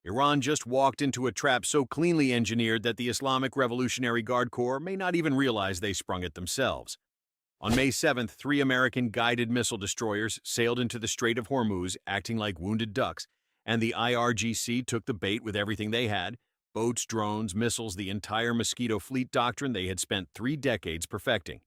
Iran just walked into a trap so cleanly engineered that the Islamic Revolutionary Guard Corps may not even realize they sprung it themselves. On May 7th, three American guided missile destroyers sailed into the Strait of Hormuz, acting like wounded ducks, and the IRGC took the bait with everything they had: boats, drones, missiles, the entire Mosquito Fleet doctrine they had spent 3 decades perfecting.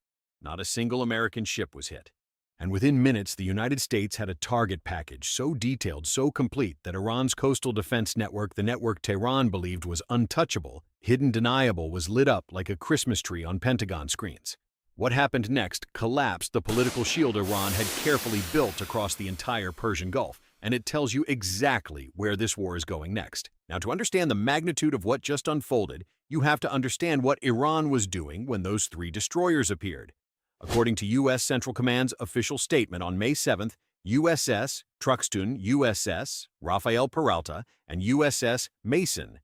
Not a single American ship was hit. And within minutes, the United States had a target package so detailed, so complete, that Iran's coastal defense network, the network Tehran believed was untouchable, hidden, deniable, was lit up like a Christmas tree on Pentagon screens. What happened next collapsed the political shield Iran had carefully built across the entire Persian Gulf, and it tells you exactly where this war is going next. Now, to understand the magnitude of what just unfolded, you have to understand what Iran was doing when those three destroyers appeared. According to U.S. Central Command's official statement on May 7th, USS Truxtun, USS Rafael Peralta, and USS Mason,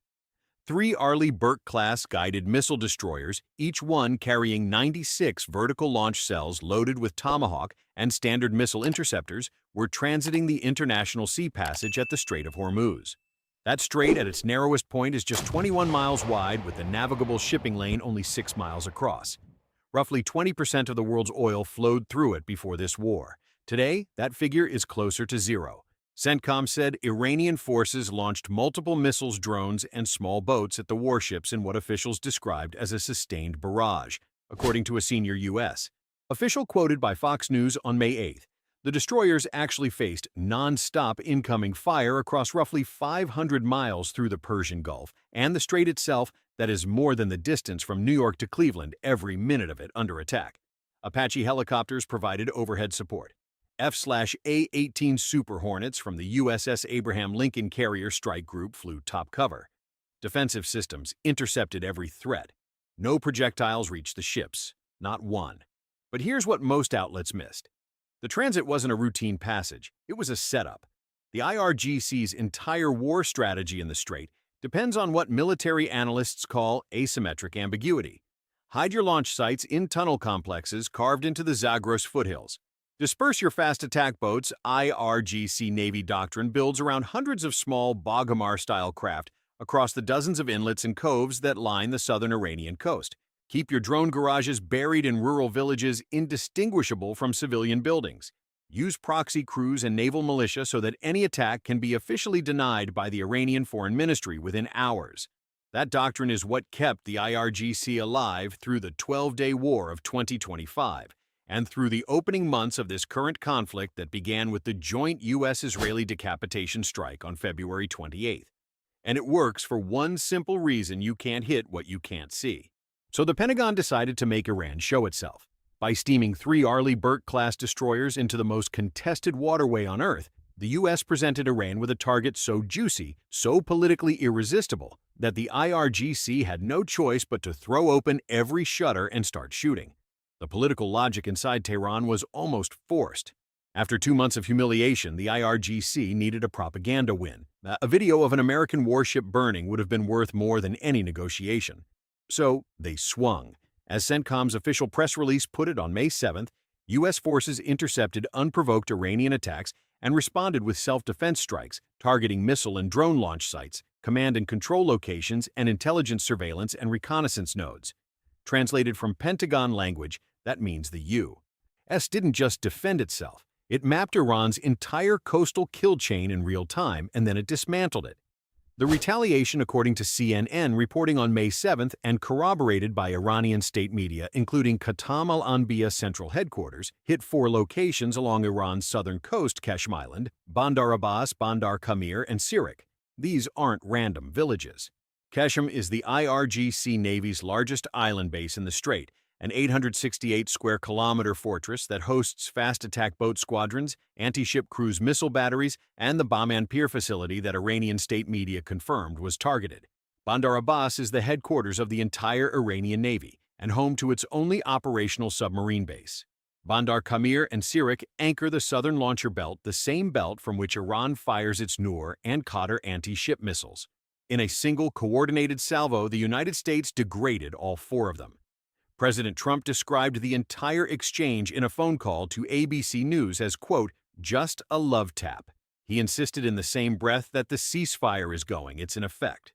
three Arleigh Burke-class guided missile destroyers, each one carrying 96 vertical launch cells loaded with Tomahawk and Standard missile interceptors, were transiting the international sea passage at the Strait of Hormuz. That strait at its narrowest point is just 21 miles wide, with the navigable shipping lane only 6 miles across. Roughly 20% of the world's oil flowed through it before this war. Today, that figure is closer to zero. CENTCOM said Iranian forces launched multiple missiles, drones, and small boats at the warships in what officials described as a sustained barrage, according to a senior U.S. official quoted by Fox News on May 8th. The destroyers actually faced non-stop incoming fire across roughly 500 miles through the Persian Gulf and the strait itself. That is more than the distance from New York to Cleveland, every minute of it under attack. Apache helicopters provided overhead support. F/A-18 Super Hornets from the USS Abraham Lincoln Carrier Strike Group flew top cover. Defensive systems intercepted every threat. No projectiles reached the ships, not one. But here's what most outlets missed. The transit wasn't a routine passage, it was a setup. The IRGC's entire war strategy in the strait depends on what military analysts call asymmetric ambiguity. Hide your launch sites in tunnel complexes carved into the Zagros foothills. Disperse your fast attack boats. IRGC Navy doctrine builds around hundreds of small Baghmar-style craft across the dozens of inlets and coves that line the southern Iranian coast. Keep your drone garages buried in rural villages indistinguishable from civilian buildings. Use proxy crews and naval militia so that any attack can be officially denied by the Iranian Foreign Ministry within hours. That doctrine is what kept the IRGC alive through the 12-day war of 2025 and through the opening months of this current conflict that began with the joint U.S.-Israeli decapitation strike on February 28th. And it works for one simple reason: you can't hit what you can't see. So the Pentagon decided to make Iran show itself. By steaming three Arleigh Burke-class destroyers into the most contested waterway on Earth, the U.S. presented Iran with a target so juicy, so politically irresistible, that the IRGC had no choice but to throw open every shutter and start shooting. The political logic inside Tehran was almost forced. After 2 months of humiliation, the IRGC needed a propaganda win. A video of an American warship burning would have been worth more than any negotiation. So they swung. As CENTCOM's official press release put it on May 7th, U.S. forces intercepted unprovoked Iranian attacks and responded with self-defense strikes, targeting missile and drone launch sites, command and control locations, and intelligence surveillance and reconnaissance nodes. Translated from Pentagon language, that means the U.S. didn't just defend itself. It mapped Iran's entire coastal kill chain in real time, and then it dismantled it. The retaliation, according to CNN, reporting on May 7th and corroborated by Iranian state media, including Qeshm al-Anbiya Central Headquarters, hit 4 locations along Iran's southern coast: Qeshm Island, Bandar Abbas, Bandar Khamir, and Sirik. These aren't random villages. Qeshm is the IRGC Navy's largest island base in the strait, an 868-square-kilometer fortress that hosts fast attack boat squadrons, anti-ship cruise missile batteries, and the Bam Pier facility that Iranian state media confirmed was targeted. Bandar Abbas is the headquarters of the entire Iranian Navy and home to its only operational submarine base. Bandar Khamir and Sirik anchor the southern launcher belt, the same belt from which Iran fires its Noor and Qatar anti-ship missiles. In a single coordinated salvo, the United States degraded all 4 of them. President Trump described the entire exchange in a phone call to ABC News as, quote, "just a love tap." He insisted in the same breath that the ceasefire is going, it's in effect.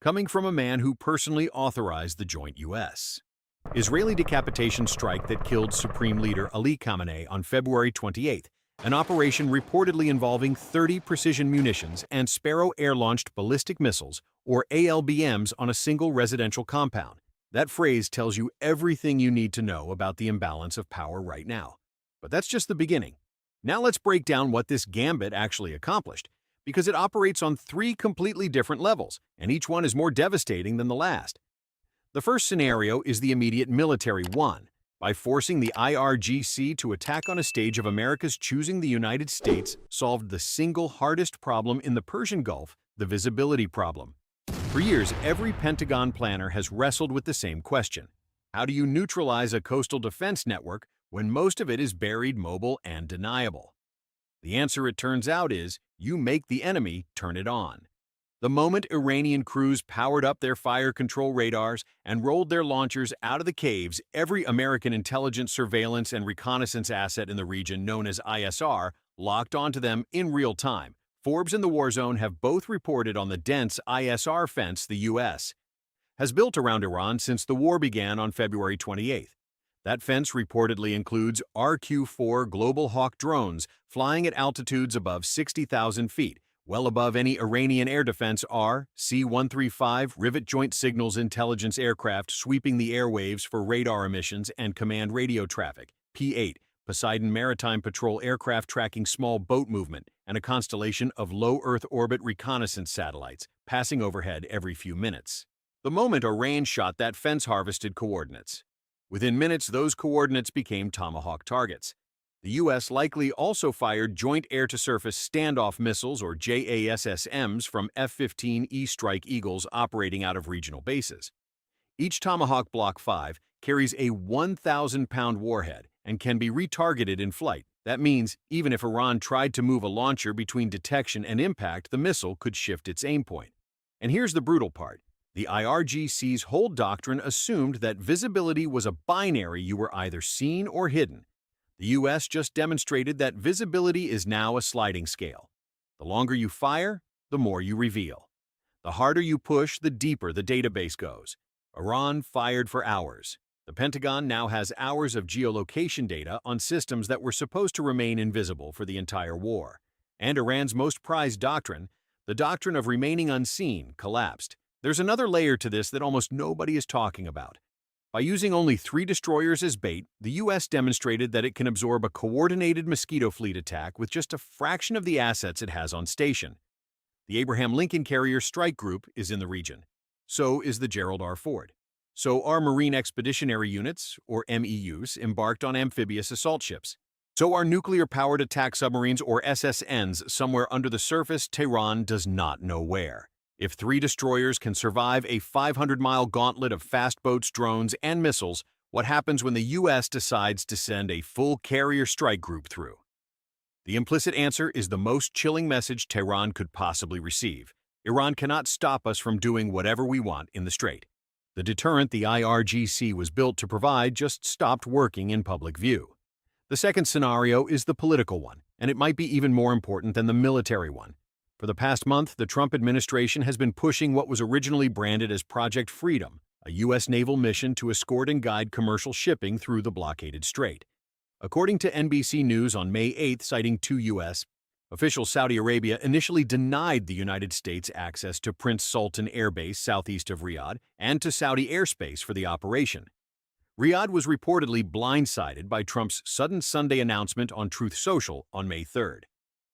Coming from a man who personally authorized the joint U.S. Israeli decapitation strike that killed Supreme Leader Arleigh Khamenei on February 28, an operation reportedly involving 30 precision munitions and Sparrow air-launched ballistic missiles, or ALBMs, on a single residential compound. That phrase tells you everything you need to know about the imbalance of power right now. But that's just the beginning. Now let's break down what this gambit actually accomplished, because it operates on 3 completely different levels, and each one is more devastating than the last. The first scenario is the immediate military one. By forcing the IRGC to attack on a stage of America's choosing, the United States solved the single hardest problem in the Persian Gulf, the visibility problem. For years, every Pentagon planner has wrestled with the same question. How do you neutralize a coastal defense network when most of it is buried, mobile, and deniable? The answer, it turns out, is you make the enemy turn it on. The moment Iranian crews powered up their fire control radars and rolled their launchers out of the caves, every American intelligence, surveillance, and reconnaissance asset in the region, known as ISR, locked onto them in real time. Forbes and the War Zone have both reported on the dense ISR fence the U.S. has built around Iran since the war began on February 28. That fence reportedly includes RQ-4 Global Hawk drones flying at altitudes above 60,000 feet, well above any Iranian air defense, C-135 Rivet Joint Signals Intelligence aircraft sweeping the airwaves for radar emissions and command radio traffic, P-8 Poseidon Maritime Patrol aircraft tracking small boat movement, and a constellation of low Earth orbit reconnaissance satellites passing overhead every few minutes. The moment Iran shot that fence harvested coordinates. Within minutes, those coordinates became Tomahawk targets. The U.S. likely also fired Joint Air-to-Surface Standoff Missiles, or JASSMs, from F-15E Strike Eagles operating out of regional bases. Each Tomahawk Block 5 carries a 1,000-pound warhead and can be retargeted in flight. That means even if Iran tried to move a launcher between detection and impact, the missile could shift its aim point. And here's the brutal part. The IRGC's whole doctrine assumed that visibility was a binary: you were either seen or hidden. The U.S. just demonstrated that visibility is now a sliding scale. The longer you fire, the more you reveal. The harder you push, the deeper the database goes. Iran fired for hours. The Pentagon now has hours of geolocation data on systems that were supposed to remain invisible for the entire war. And Iran's most prized doctrine, the doctrine of remaining unseen, collapsed. There's another layer to this that almost nobody is talking about. By using only 3 destroyers as bait, the U.S. demonstrated that it can absorb a coordinated Mosquito fleet attack with just a fraction of the assets it has on station. The Abraham Lincoln Carrier Strike Group is in the region. So is the Gerald R. Ford. So are Marine Expeditionary Units, or MEUs, embarked on amphibious assault ships. So are nuclear-powered attack submarines, or SSNs, somewhere under the surface Tehran does not know where. If 3 destroyers can survive a 500-mile gauntlet of fast boats, drones, and missiles, what happens when the U.S. decides to send a full carrier strike group through? The implicit answer is the most chilling message Tehran could possibly receive. Iran cannot stop us from doing whatever we want in the Strait. The deterrent the IRGC was built to provide just stopped working in public view. The second scenario is the political one, and it might be even more important than the military one. For the past month, the Trump administration has been pushing what was originally branded as Project Freedom, a U.S. naval mission to escort and guide commercial shipping through the blockaded strait. According to NBC News on May 8, citing 2 U.S. officials, Saudi Arabia initially denied the United States access to Prince Sultan Air Base southeast of Riyadh and to Saudi airspace for the operation. Riyadh was reportedly blindsided by Trump's sudden Sunday announcement on Truth Social on May 3.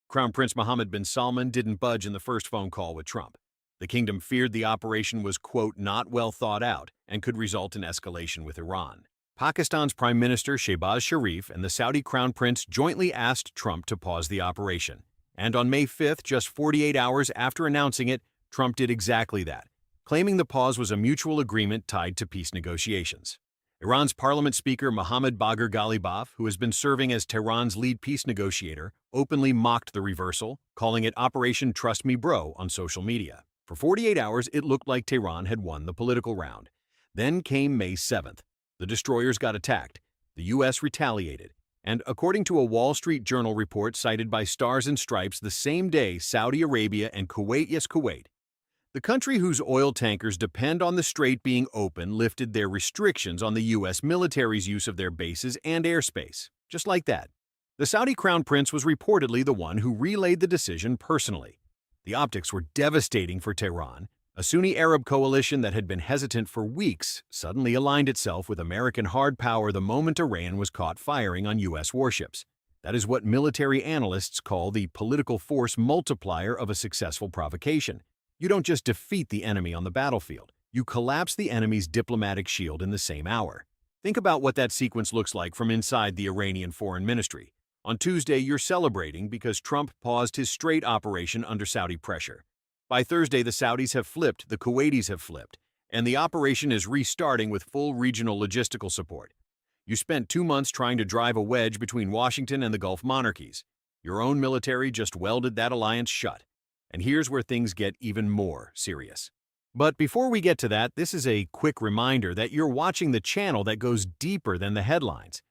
Crown Prince Mohammed bin Salman didn't budge in the first phone call with Trump. The kingdom feared the operation was, quote, not well thought out and could result in escalation with Iran. Pakistan's Prime Minister Shehbaz Sharif and the Saudi Crown Prince jointly asked Trump to pause the operation. And on May 5, just 48 hours after announcing it, Trump did exactly that, claiming the pause was a mutual agreement tied to peace negotiations. Iran's parliament speaker Mohammad Bagher Ghalibaf, who has been serving as Tehran's lead peace negotiator, openly mocked the reversal, calling it Operation Trust Me Bro on social media. For 48 hours, it looked like Tehran had won the political round. Then came May 7th. The destroyers got attacked. The U.S. retaliated. And according to a Wall Street Journal report cited by Stars and Stripes the same day, Saudi Arabia and Kuwait, yes, Kuwait, the country whose oil tankers depend on the strait being open, lifted their restrictions on the U.S. military's use of their bases and airspace. Just like that. The Saudi crown prince was reportedly the one who relayed the decision personally. The optics were devastating for Tehran. A Sunni Arab coalition that had been hesitant for weeks suddenly aligned itself with American hard power the moment Iran was caught firing on U.S. warships. That is what military analysts call the political force multiplier of a successful provocation. You don't just defeat the enemy on the battlefield, you collapse the enemy's diplomatic shield in the same hour. Think about what that sequence looks like from inside the Iranian Foreign Ministry. On Tuesday, you're celebrating because Trump paused his Strait operation under Saudi pressure. By Thursday, the Saudis have flipped, the Kuwaitis have flipped, and the operation is restarting with full regional logistical support. You spent 2 months trying to drive a wedge between Washington and the Gulf monarchies. Your own military just welded that alliance shut. And here's where things get even more serious. But before we get to that, this is a quick reminder that you're watching the channel that goes deeper than the headlines.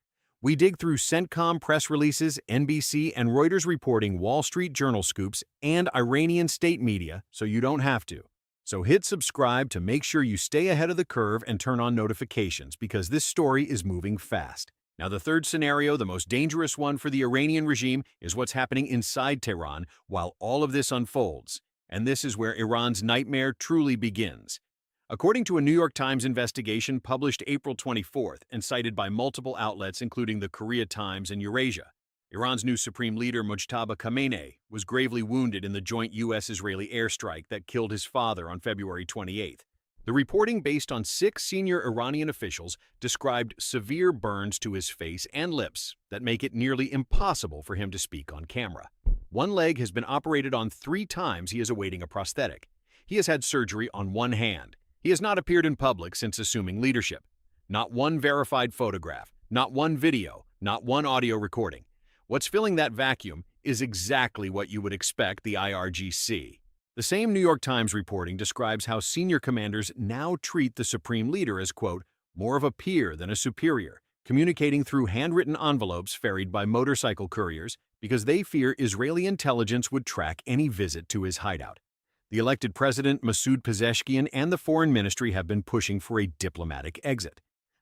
We dig through CENTCOM press releases, NBC and Reuters reporting, Wall Street Journal scoops, and Iranian state media, so you don't have to. So hit subscribe to make sure you stay ahead of the curve and turn on notifications, because this story is moving fast. Now, the third scenario, the most dangerous one for the Iranian regime, is what's happening inside Tehran while all of this unfolds. And this is where Iran's nightmare truly begins. According to a New York Times investigation published April 24th and cited by multiple outlets including the Korea Times and Eurasia, Iran's new supreme leader Mojtaba Khamenei was gravely wounded in the joint U.S.-Israeli airstrike that killed his father on February 28th. The reporting, based on 6 senior Iranian officials, described severe burns to his face and lips that make it nearly impossible for him to speak on camera. One leg has been operated on 3 times. He is awaiting a prosthetic. He has had surgery on one hand. He has not appeared in public since assuming leadership. Not one verified photograph, not one video, not one audio recording. What's filling that vacuum is exactly what you would expect, the IRGC. The same New York Times reporting describes how senior commanders now treat the supreme leader as, quote, more of a peer than a superior, communicating through handwritten envelopes ferried by motorcycle couriers because they fear Israeli intelligence would track any visit to his hideout. The elected president, Masoud Pezeshkian, and the foreign ministry have been pushing for a diplomatic exit.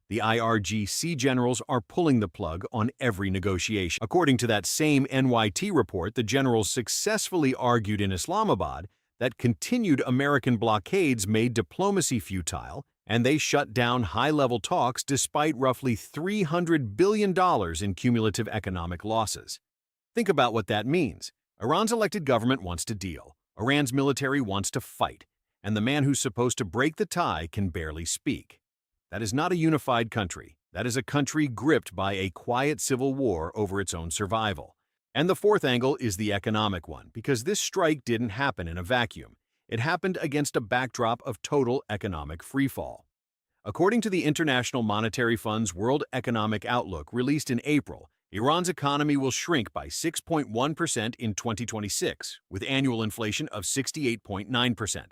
The IRGC generals are pulling the plug on every negotiation. According to that same NYT report, the generals successfully argued in Islamabad that continued American blockades made diplomacy futile, and they shut down high-level talks despite roughly $300 billion in cumulative economic losses. Think about what that means. Iran's elected government wants to deal. Iran's military wants to fight, and the man who's supposed to break the tie can barely speak. That is not a unified country. That is a country gripped by a quiet civil war over its own survival. And the fourth angle is the economic one, because this strike didn't happen in a vacuum. It happened against a backdrop of total economic freefall. According to the International Monetary Fund's World Economic Outlook released in April, Iran's economy will shrink by 6.1% in 2026, with annual inflation of 68.9%.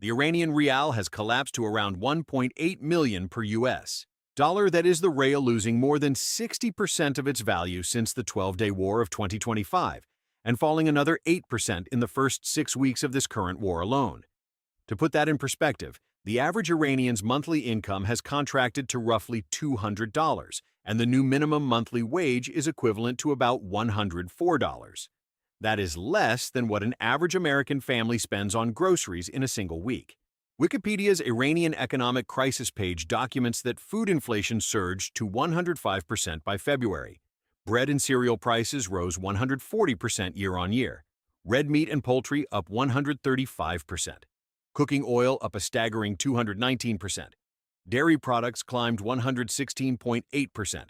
The Iranian rial has collapsed to around 1.8 million per US dollar. That is the rial losing more than 60% of its value since the 12-day war of 2025, and falling another 8% in the first 6 weeks of this current war alone. To put that in perspective, the average Iranian's monthly income has contracted to roughly $200, and the new minimum monthly wage is equivalent to about $104. That is less than what an average American family spends on groceries in a single week. Wikipedia's Iranian economic crisis page documents that food inflation surged to 105% by February. Bread and cereal prices rose 140% year-on-year. Red meat and poultry up 135%. Cooking oil up a staggering 219%. Dairy products climbed 116.8%.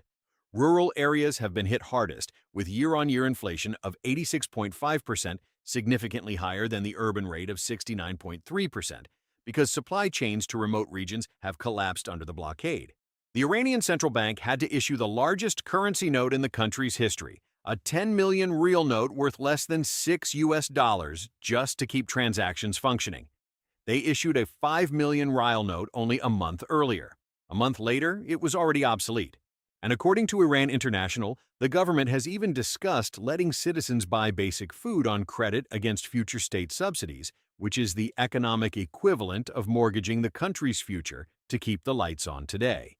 Rural areas have been hit hardest, with year-on-year inflation of 86.5%, significantly higher than the urban rate of 69.3%, because supply chains to remote regions have collapsed under the blockade. The Iranian central bank had to issue the largest currency note in the country's history, a 10 million rial note worth less than $6, just to keep transactions functioning. They issued a 5 million rial note only a month earlier. A month later, it was already obsolete. And according to Iran International, the government has even discussed letting citizens buy basic food on credit against future state subsidies, which is the economic equivalent of mortgaging the country's future to keep the lights on today.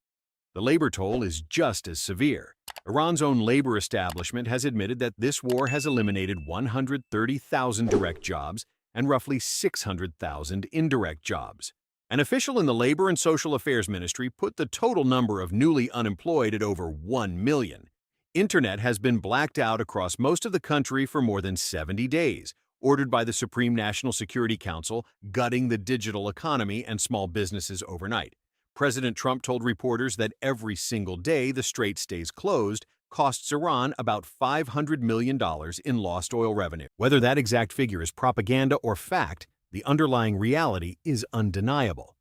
The labor toll is just as severe. Iran's own labor establishment has admitted that this war has eliminated 130,000 direct jobs and roughly 600,000 indirect jobs. An official in the Labor and Social Affairs Ministry put the total number of newly unemployed at over 1 million. Internet has been blacked out across most of the country for more than 70 days, ordered by the Supreme National Security Council, gutting the digital economy and small businesses overnight. President Trump told reporters that every single day the strait stays closed costs Iran about $500 million in lost oil revenue. Whether that exact figure is propaganda or fact, the underlying reality is undeniable.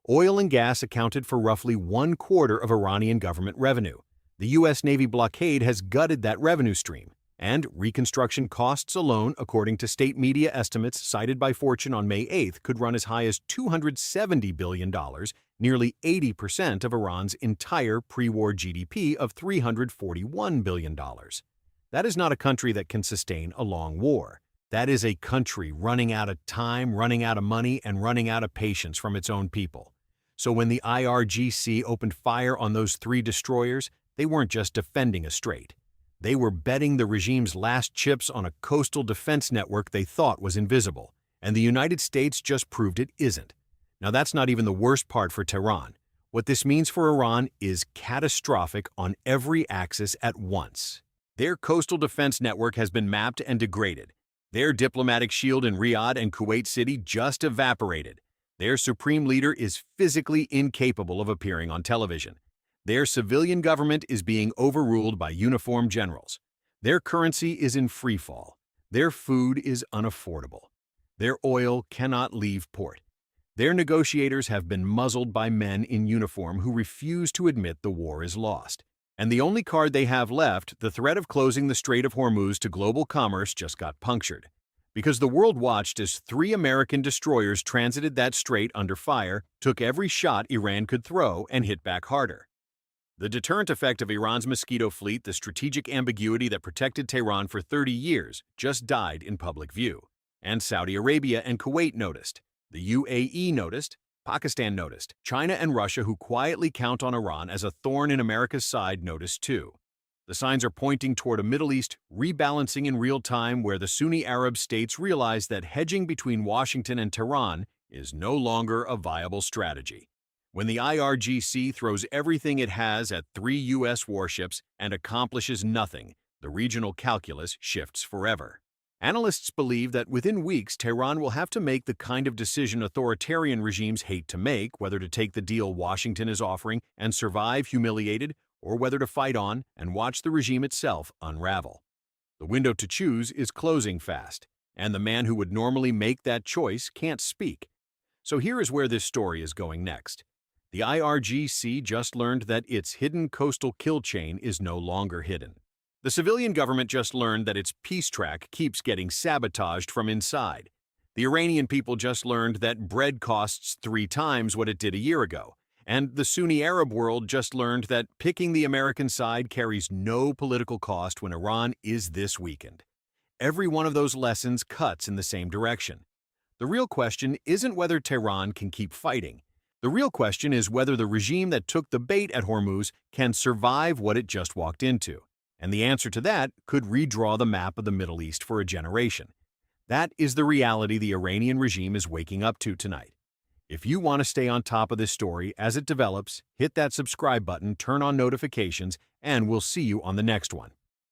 Oil and gas accounted for roughly 1/4 of Iranian government revenue. The U.S. Navy blockade has gutted that revenue stream, and reconstruction costs alone, according to state media estimates cited by Fortune on May 8th, could run as high as $270 billion, nearly 80% of Iran's entire pre-war GDP of $341 billion. That is not a country that can sustain a long war. That is a country running out of time, running out of money, and running out of patience from its own people. So when the IRGC opened fire on those 3 destroyers, they weren't just defending a strait. They were betting the regime's last chips on a coastal defense network they thought was invisible, and the United States just proved it isn't. Now that's not even the worst part for Tehran. What this means for Iran is catastrophic on every axis at once. Their coastal defense network has been mapped and degraded. Their diplomatic shield in Riyadh and Kuwait City just evaporated. Their supreme leader is physically incapable of appearing on television. Their civilian government is being overruled by uniformed generals. Their currency is in freefall. Their food is unaffordable. Their oil cannot leave port. Their negotiators have been muzzled by men in uniform who refuse to admit the war is lost. And the only card they have left, the threat of closing the Strait of Hormuz to global commerce, just got punctured. Because the world watched as 3 American destroyers transited that strait under fire, took every shot Iran could throw, and hit back harder. The deterrent effect of Iran's Mosquito fleet, the strategic ambiguity that protected Tehran for 30 years, just died in public view. And Saudi Arabia and Kuwait noticed. The UAE noticed. Pakistan noticed. China and Russia, who quietly count on Iran as a thorn in America's side, noticed too. The signs are pointing toward a Middle East rebalancing in real time where the Sunni Arab states realize that hedging between Washington and Tehran is no longer a viable strategy. When the IRGC throws everything it has at 3 U.S. warships and accomplishes nothing, the regional calculus shifts forever. Analysts believe that within weeks, Tehran will have to make the kind of decision authoritarian regimes hate to make, whether to take the deal Washington is offering and survive humiliated, or whether to fight on and watch the regime itself unravel. The window to choose is closing fast, and the man who would normally make that choice can't speak. So here is where this story is going next. The IRGC just learned that its hidden coastal kill chain is no longer hidden. The civilian government just learned that its peace track keeps getting sabotaged from inside. The Iranian people just learned that bread costs 3 times what it did a year ago. And the Sunni Arab world just learned that picking the American side carries no political cost when Iran is this weakened. Every one of those lessons cuts in the same direction. The real question isn't whether Tehran can keep fighting. The real question is whether the regime that took the bait at Hormuz can survive what it just walked into. And the answer to that could redraw the map of the Middle East for a generation. That is the reality the Iranian regime is waking up to tonight. If you want to stay on top of this story as it develops, hit that subscribe button, turn on notifications, and we'll see you on the next one.